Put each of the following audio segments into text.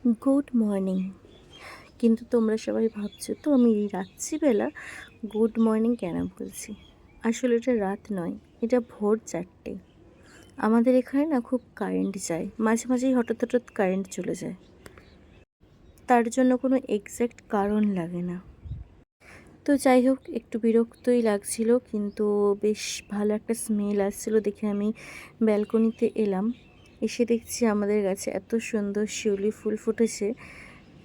Good morning. কিন্তু তোমরা সবাই ভাবছো তো আমি এই রাত্রিবেলা গুড মর্নিং কেন বলছি। আসলে এটা রাত নয়, এটা ভোর 4টে। আমাদের এখানে না খুব কারেন্ট যায়, মাঝে মাঝেই হঠাৎ হঠাৎ কারেন্ট চলে যায়। তার জন্য কোনো এক্স্যাক্ট কারণ লাগে না। তো যাই হোক, একটু বিরক্তই লাগছিল, কিন্তু বেশ ভালো একটা স্মেল আসছিলো দেখে আমি ব্যালকনিতে এলাম। এসে দেখছি আমাদের গাছে এত সুন্দর শিউলি ফুল ফুটেছে।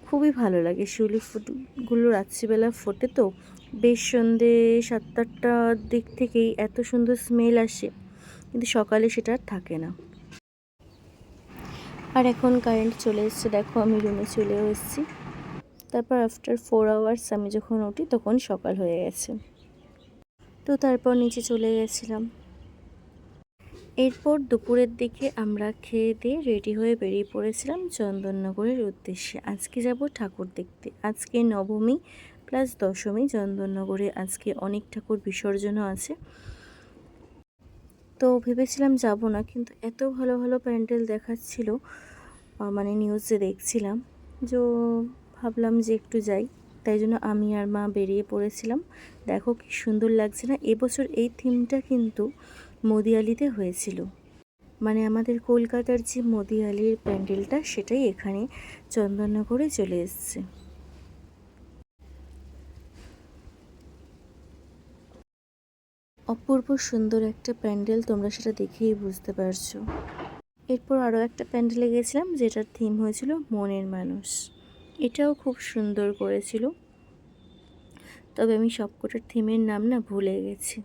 খুবই ভালো লাগে, শিউলি ফুলগুলো রাত্রিবেলা ফোটে তো বেশ সন্ধে 7-8টার দিক থেকেই এত সুন্দর স্মেল আসে, কিন্তু সকালে সেটা আর থাকে না। আর এখন কারেন্ট চলে এসছে, দেখো আমি রুমে চলেও এসেছি। তারপর আফটার 4 আওয়ার্স আমি যখন উঠি তখন সকাল হয়ে গেছে। তো তারপর নিচে চলে গেছিলাম। এরপর দুপুরের দিকে আমরা খেয়ে দিয়ে রেডি হয়ে বেরিয়ে পড়েছিলাম চন্দননগরের উদ্দেশ্যে। আজকে যাব ঠাকুর দেখতে। আজকে নবমী প্লাস দশমী, চন্দননগরে আজকে অনেক ঠাকুর বিসর্জনও আছে। তো ভেবেছিলাম যাব না, কিন্তু এত ভালো ভালো প্যান্ডেল দেখাচ্ছিল, মানে নিউজে দেখছিলাম, যে ভাবলাম যে একটু যাই। তাই জন্য আমি আর মা বেরিয়ে পড়েছিলাম। দেখো কি সুন্দর লাগছে না। এবছর এই থিমটা কিন্তু মদিয়ালিতে হয়েছিল, মানে আমাদের কলকাতার যে মদিয়ালির প্যান্ডেলটা সেটাই এখানে চন্দননগরে চলে এসছে। অপূর্ব সুন্দর একটা প্যান্ডেল, তোমরা সেটা দেখেই বুঝতে পারছো। এরপর আরও একটা প্যান্ডেলে গেছিলাম যেটার থিম হয়েছিল মনের মানুষ। এটাও খুব সুন্দর করেছিল, তবে আমি সবকটার থিমের নাম না ভুলে গেছি।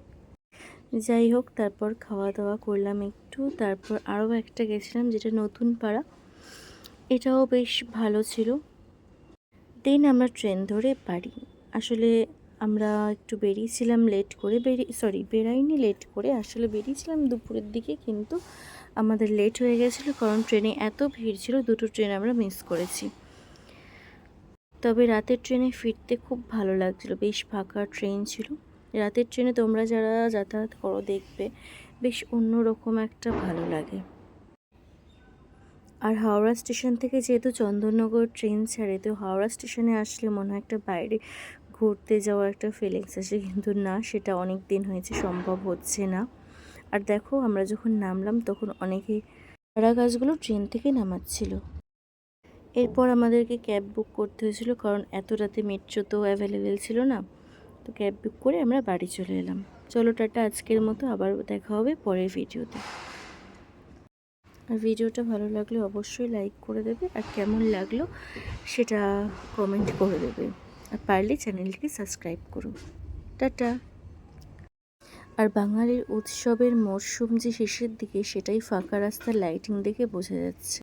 যাই হোক, তারপর খাওয়া দাওয়া করলাম একটু। তারপর আরও একটা গেছিলাম যেটা নতুন পাড়া, এটাও বেশ ভালো ছিল। দেন আমরা ট্রেন ধরে বাড়ি। আসলে আমরা একটু বেরিয়েছিলাম লেট করে, বেরাইনি লেট করে, আসলে বেরিয়েছিলাম দুপুরের দিকে, কিন্তু আমাদের লেট হয়ে গেছিলো কারণ ট্রেনে এত ভিড় ছিল, দুটো ট্রেন আমরা মিস করেছি। তবে রাতের ট্রেনে ফিরতে খুব ভালো লাগছিল, বেশ ফাঁকা ট্রেন ছিল। রাতের ট্রেনে তোমরা যারা যাতায়াত করো দেখবে বেশ অন্যরকম একটা ভালো লাগে। আর হাওড়া স্টেশন থেকে যেহেতু চন্দননগর ট্রেন ছাড়ে, তো হাওড়া স্টেশনে আসলে মনে হয় একটা বাইরে ঘুরতে যাওয়ার একটা ফিলিংস আসে, কিন্তু না, সেটা অনেক দিন হয়েছে, সম্ভব হচ্ছে না। আর দেখো আমরা যখন নামলাম তখন অনেকে চারা গাছগুলো ট্রেন থেকে নামাচ্ছিল। এরপর আমাদেরকে ক্যাব বুক করতে হয়েছিল, কারণ এত রাতে মেট্রো তো অ্যাভেলেবেল ছিল না। তো ক্যাব বুক করে আমরা বাড়ি চলে এলাম। চলো টাটা, আজকের মতো আবার দেখা হবে পরের ভিডিওতে। আর ভিডিওটা ভালো লাগলে অবশ্যই লাইক করে দেবে, আর কেমন লাগলো সেটা কমেন্ট করে দেবে, আর পারলে চ্যানেলটিকে সাবস্ক্রাইব করো। টাটা। আর বাঙালির উৎসবের মরশুম যে শেষের দিকে, সেটাই ফাঁকা রাস্তার লাইটিং দেখে বোঝা যাচ্ছে।